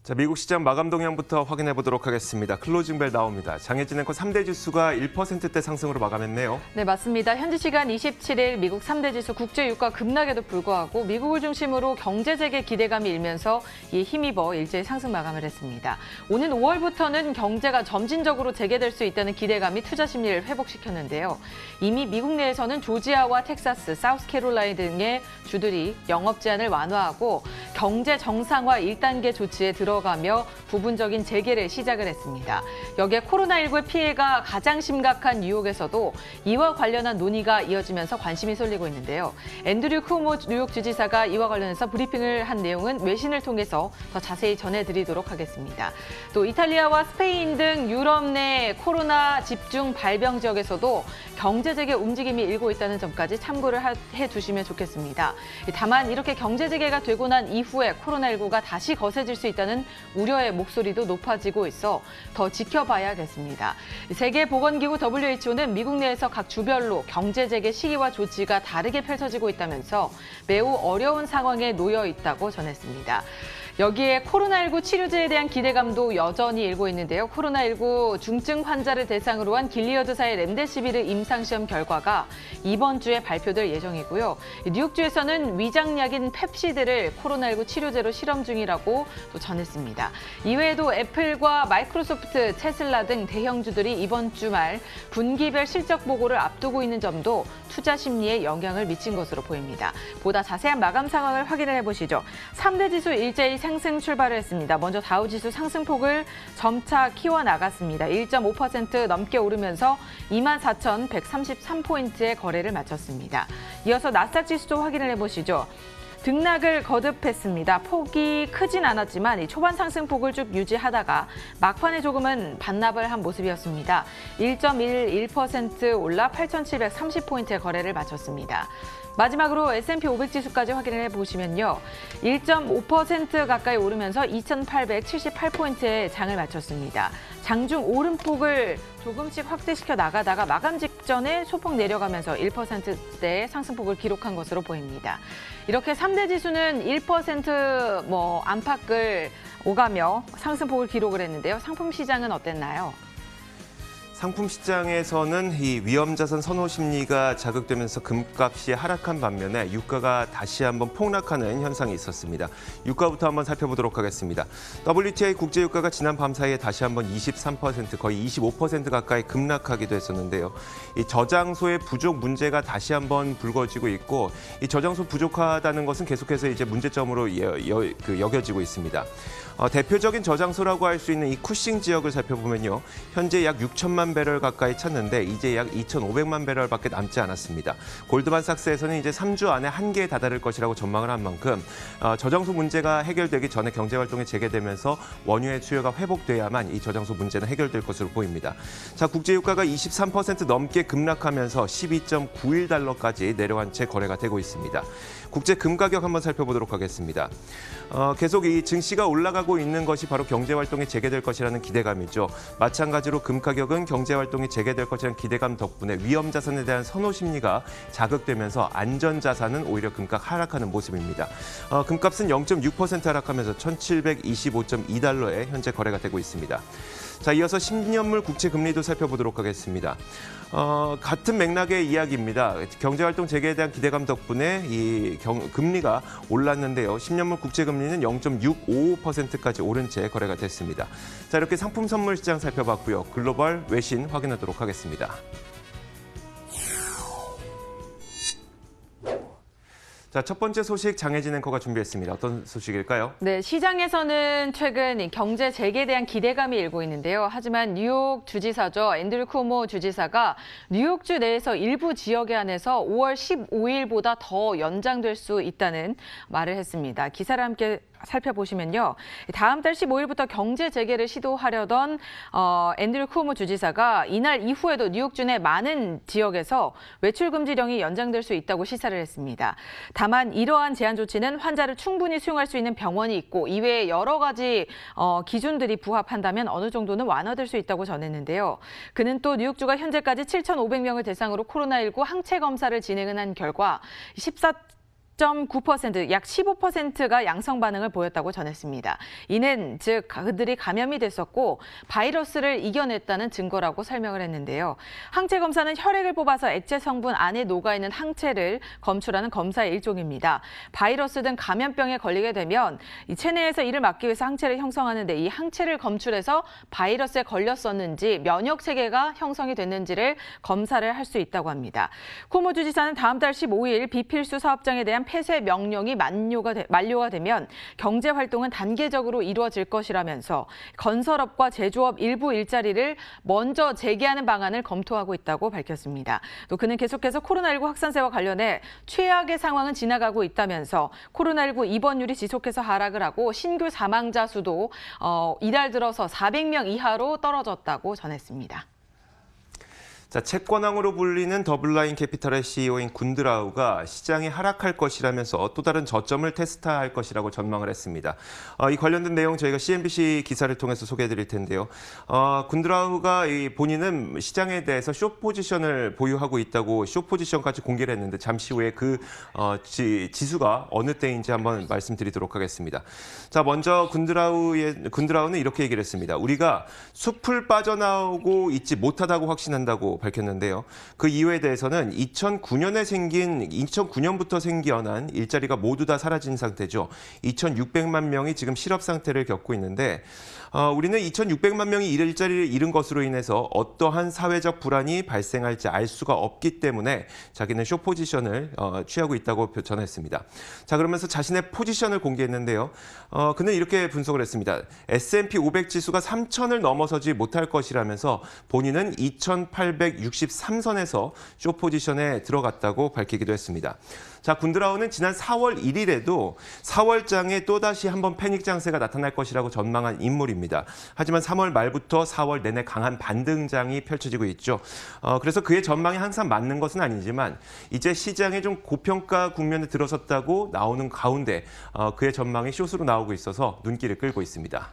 자, 미국 시장 마감 동향부터 확인해 보도록 하겠습니다. 클로징벨 나옵니다. 장해진 앵커 3대 지수가 1%대 상승으로 마감했네요. 네, 맞습니다. 현지 시간 27일 미국 3대 지수 국제 유가 급락에도 불구하고 미국을 중심으로 경제 재개 기대감이 일면서 이에 힘입어 일제히 상승 마감을 했습니다. 오는 5월부터는 경제가 점진적으로 재개될 수 있다는 기대감이 투자 심리를 회복시켰는데요. 이미 미국 내에서는 조지아와 텍사스, 사우스캐롤라이나 등의 주들이 영업 제한을 완화하고 경제 정상화 1단계 조치에 들어가며 부분적인 재개를 시작을 했습니다. 여기에 코로나19의 피해가 가장 심각한 뉴욕에서도 이와 관련한 논의가 이어지면서 관심이 쏠리고 있는데요. 앤드류 쿠오모 뉴욕 주지사가 이와 관련해서 브리핑을 한 내용은 외신을 통해서 더 자세히 전해드리도록 하겠습니다. 또 이탈리아와 스페인 등 유럽 내 코로나 집중 발병 지역에서도 경제 재개 움직임이 일고 있다는 점까지 참고를 해두시면 좋겠습니다. 다만 이렇게 경제 재개가 되고 난 이후에 코로나19가 다시 거세질 수 있다는 우려의 목소리도 높아지고 있어 더 지켜봐야겠습니다. 세계보건기구 WHO는 미국 내에서 각 주별로 경제 재개 시기와 조치가 다르게 펼쳐지고 있다면서 매우 어려운 상황에 놓여 있다고 전했습니다. 여기에 코로나19 치료제에 대한 기대감도 여전히 일고 있는데요. 코로나19 중증 환자를 대상으로 한 길리어드사의 렘데시비르 임상시험 결과가 이번 주에 발표될 예정이고요. 뉴욕주에서는 위장약인 펩시드를 코로나19 치료제로 실험 중이라고 또 전했습니다. 이외에도 애플과 마이크로소프트, 테슬라 등 대형주들이 이번 주말 분기별 실적 보고를 앞두고 있는 점도 투자 심리에 영향을 미친 것으로 보입니다. 보다 자세한 마감 상황을 확인을 해보시죠. 3대 지수 일제히 상승 출발을 했습니다. 먼저 다우지수 상승폭을 점차 키워나갔습니다. 1.5% 넘게 오르면서 24,133포인트의 거래를 마쳤습니다. 이어서 나스닥 지수도 확인을 해보시죠. 등락을 거듭했습니다. 폭이 크진 않았지만 초반 상승폭을 쭉 유지하다가 막판에 조금은 반납을 한 모습이었습니다. 1.11% 올라 8,730포인트의 거래를 마쳤습니다. 마지막으로 S&P 500 지수까지 확인을 해보시면요. 1.5% 가까이 오르면서 2,878포인트의 장을 마쳤습니다. 장중 오름폭을 조금씩 확대시켜 나가다가 마감 직전에 소폭 내려가면서 1%대의 상승폭을 기록한 것으로 보입니다. 이렇게 3대 지수는 1% 안팎을 오가며 상승폭을 기록을 했는데요. 상품 시장은 어땠나요? 상품 시장에서는 이 위험자산 선호 심리가 자극되면서 금값이 하락한 반면에 유가가 다시 한번 폭락하는 현상이 있었습니다. 유가부터 한번 살펴보도록 하겠습니다. WTI 국제유가가 지난 밤 사이에 다시 한번 23%, 거의 25% 가까이 급락하기도 했었는데요. 이 저장소의 부족 문제가 다시 한번 불거지고 있고, 이 저장소 부족하다는 것은 계속해서 이제 문제점으로 여겨지고 있습니다. 대표적인 저장소라고 할 수 있는 이 쿠싱 지역을 살펴보면요. 현재 약 6천만 배럴 가까이 찼는데 이제 약 2,500만 배럴밖에 남지 않았습니다. 골드만삭스에서는 이제 3주 안에 한계에 다다를 것이라고 전망을 한 만큼 저장소 문제가 해결되기 전에 경제활동이 재개되면서 원유의 수요가 회복돼야만 이 저장소 문제는 해결될 것으로 보입니다. 자, 국제유가가 23% 넘게 급락하면서 12.91달러까지 내려간 채 거래가 되고 있습니다. 국제 금 가격 한번 살펴보도록 하겠습니다. 계속 이 증시가 올라가고 있는 것이 바로 경제활동이 재개될 것이라는 기대감이죠. 마찬가지로 금 가격은 경제활동이 재개될 것이라는 기대감 덕분에 위험자산에 대한 선호 심리가 자극되면서 안전자산은 오히려 금값 하락하는 모습입니다. 금값은 0.6% 하락하면서 1,725.2달러에 현재 거래가 되고 있습니다. 자, 이어서 10년물 국채 금리도 살펴보도록 하겠습니다. 같은 맥락의 이야기입니다. 경제활동 재개에 대한 기대감 덕분에 이 금리가 올랐는데요. 10년물 국채 금리는 0.655%까지 오른 채 거래가 됐습니다. 자, 이렇게 상품 선물 시장 살펴봤고요. 글로벌 외신 확인하도록 하겠습니다. 자, 첫 번째 소식 장혜진 앵커가 준비했습니다. 어떤 소식일까요? 네, 시장에서는 최근 경제 재개에 대한 기대감이 일고 있는데요. 하지만 뉴욕 주지사죠. 앤드류 쿠오모 주지사가 뉴욕주 내에서 일부 지역에 한해서 5월 15일보다 더 연장될 수 있다는 말을 했습니다. 기사를 함께 살펴보시면요. 다음 달 15일부터 경제 재개를 시도하려던 앤드류 쿠오모 주지사가 이날 이후에도 뉴욕주 내 많은 지역에서 외출 금지령이 연장될 수 있다고 시사를 했습니다. 다만 이러한 제한 조치는 환자를 충분히 수용할 수 있는 병원이 있고 이외에 여러 가지 기준들이 부합한다면 어느 정도는 완화될 수 있다고 전했는데요. 그는 또 뉴욕주가 현재까지 7,500명을 대상으로 코로나19 항체 검사를 진행한 결과 10.9%, 약 15%가 양성 반응을 보였다고 전했습니다. 이는 즉 그들이 감염이 됐었고 바이러스를 이겨냈다는 증거라고 설명을 했는데요. 항체 검사는 혈액을 뽑아서 액체 성분 안에 녹아있는 항체를 검출하는 검사의 일종입니다. 바이러스 등 감염병에 걸리게 되면 이 체내에서 이를 막기 위해서 항체를 형성하는데 이 항체를 검출해서 바이러스에 걸렸었는지 면역 체계가 형성이 됐는지를 검사를 할 수 있다고 합니다. 쿠오모 주지사는 다음 달 15일 비필수 사업장에 대한 폐쇄 명령이 만료가 되면 경제 활동은 단계적으로 이루어질 것이라면서 건설업과 제조업 일부 일자리를 먼저 재개하는 방안을 검토하고 있다고 밝혔습니다. 또 그는 계속해서 코로나19 확산세와 관련해 최악의 상황은 지나가고 있다면서 코로나19 입원율이 지속해서 하락을 하고 신규 사망자 수도 이달 들어서 400명 이하로 떨어졌다고 전했습니다. 자, 채권왕으로 불리는 더블라인 캐피탈의 CEO인 군드라우가 시장이 하락할 것이라면서 또 다른 저점을 테스트할 것이라고 전망을 했습니다. 이 관련된 내용 저희가 CNBC 기사를 통해서 소개해드릴 텐데요. 군드라우가 본인은 시장에 대해서 숏 포지션을 보유하고 있다고 숏 포지션까지 공개를 했는데 잠시 후에 그 지수가 어느 때인지 한번 말씀드리도록 하겠습니다. 자, 먼저 군드라우는 이렇게 얘기를 했습니다. 우리가 숲을 빠져나오고 있지 못하다고 확신한다고 밝혔는데요. 그 이유에 대해서는 2009년부터 생겨난 일자리가 모두 다 사라진 상태죠. 2,600만 명이 지금 실업 상태를 겪고 있는데 우리는 2,600만 명이 일자리를 잃은 것으로 인해서 어떠한 사회적 불안이 발생할지 알 수가 없기 때문에 자기는 숏 포지션을 취하고 있다고 전했습니다. 자, 그러면서 자신의 포지션을 공개했는데요. 그는 이렇게 분석을 했습니다. S&P 500 지수가 3,000을 넘어서지 못할 것이라면서 본인은 2,863선에서 숏 포지션에 들어갔다고 밝히기도 했습니다. 자, 군드라우는 지난 4월 1일에도 4월장에 또다시 한번 패닉 장세가 나타날 것이라고 전망한 인물입니다. 하지만 3월 말부터 4월 내내 강한 반등장이 펼쳐지고 있죠. 그래서 그의 전망이 항상 맞는 것은 아니지만 이제 시장에 좀 고평가 국면에 들어섰다고 나오는 가운데 그의 전망이 숏으로 나오고 있어서 눈길을 끌고 있습니다.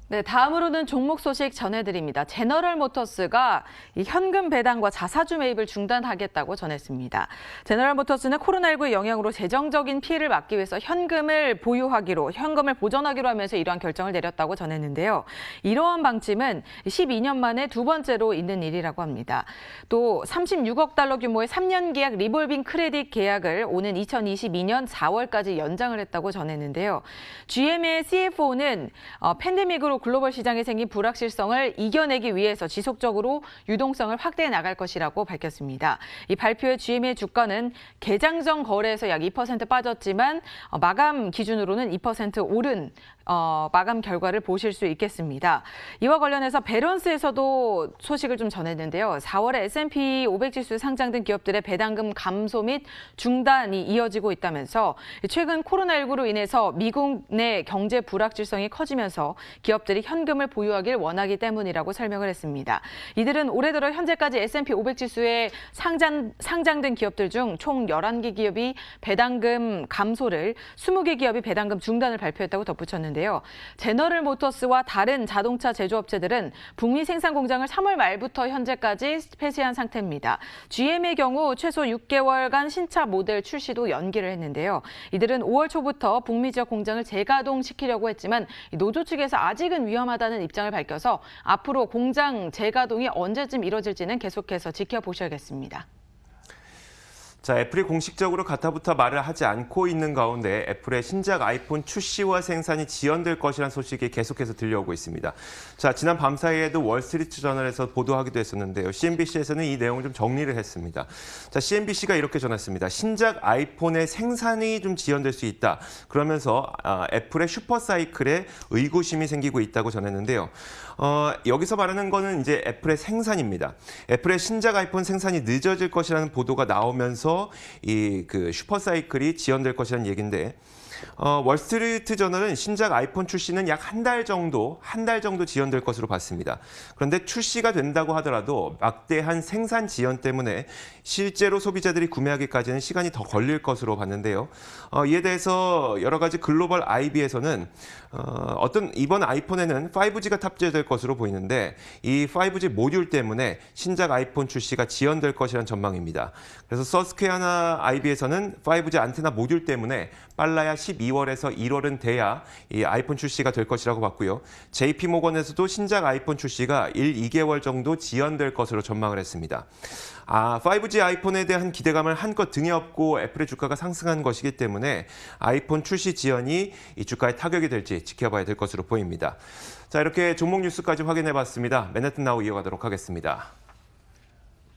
네, 다음으로는 종목 소식 전해드립니다. 제너럴 모터스가 이 현금 배당과 자사주 매입을 중단하겠다고 전했습니다. 제너럴 모터스는 코로나19의 영향으로 재정적인 피해를 막기 위해서 현금을 보존하기로 하면서 이러한 결정을 내렸다고 전했는데요. 이러한 방침은 12년 만에 두 번째로 있는 일이라고 합니다. 또 36억 달러 규모의 3년 계약 리볼빙 크레딧 계약을 오는 2022년 4월까지 연장을 했다고 전했는데요. GM의 CFO는 팬데믹으로 글로벌 시장에 생긴 불확실성을 이겨내기 위해서 지속적으로 유동성을 확대해 나갈 것이라고 밝혔습니다. 이 발표에 GM의 주가는 개장 전 거래에서 약 2% 빠졌지만 마감 기준으로는 2% 오른 마감 결과를 보실 수 있겠습니다. 이와 관련해서 밸런스에서도 소식을 좀 전했는데요. 4월에 S&P 500 지수 상장된 기업들의 배당금 감소 및 중단이 이어지고 있다면서 최근 코로나19로 인해서 미국 내 경제 불확실성이 커지면서 기업들이 현금을 보유하길 원하기 때문이라고 설명을 했습니다. 이들은 올해 들어 현재까지 S&P 500 지수에 상장된 기업들 중 총 11개 기업이 배당금 감소를, 20개 기업이 배당금 중단을 발표했다고 덧붙였는데요. 제너럴 모터스와 다른 자동차 제조업체들은 북미 생산 공장을 3월 말부터 현재까지 폐쇄한 상태입니다. GM의 경우 최소 6개월간 신차 모델 출시도 연기를 했는데요. 이들은 5월 초부터 북미 지역 공장을 재가동시키려고 했지만 노조 측에서 아직은 위험하다는 입장을 밝혀서 앞으로 공장 재가동이 언제쯤 이뤄질지는 계속해서 지켜보셔야겠습니다. 자, 애플이 공식적으로 가타부터 말을 하지 않고 있는 가운데 애플의 신작 아이폰 출시와 생산이 지연될 것이라는 소식이 계속해서 들려오고 있습니다. 자, 지난 밤 사이에도 월스트리트 저널에서 보도하기도 했었는데요. CNBC에서는 이 내용을 좀 정리를 했습니다. 자, CNBC가 이렇게 전했습니다. 신작 아이폰의 생산이 좀 지연될 수 있다. 그러면서 애플의 슈퍼사이클에 의구심이 생기고 있다고 전했는데요. 여기서 말하는 거는 이제 애플의 생산입니다. 애플의 신작 아이폰 생산이 늦어질 것이라는 보도가 나오면서 이 슈퍼사이클이 지연될 것이라는 얘기인데 월스트리트 저널은 신작 아이폰 출시는 약 한 달 정도 지연될 것으로 봤습니다. 그런데 출시가 된다고 하더라도 막대한 생산 지연 때문에 실제로 소비자들이 구매하기까지는 시간이 더 걸릴 것으로 봤는데요. 이에 대해서 여러 가지 글로벌 IB에서는 이번 아이폰에는 5G가 탑재될 것으로 보이는데 이 5G 모듈 때문에 신작 아이폰 출시가 지연될 것이란 전망입니다. 그래서 서스퀘어나 IB에서는 5G 안테나 모듈 때문에 빨라야 12월에서 1월은 돼야 이 아이폰 출시가 될 것이라고 봤고요. JP모건에서도 신작 아이폰 출시가 2개월 정도 지연될 것으로 전망을 했습니다. 5G 아이폰에 대한 기대감을 한껏 등에 업고 애플의 주가가 상승한 것이기 때문에 아이폰 출시 지연이 이 주가에 타격이 될지 지켜봐야 될 것으로 보입니다. 자, 이렇게 종목 뉴스까지 확인해 봤습니다. 맨해튼 나우 이어가도록 하겠습니다.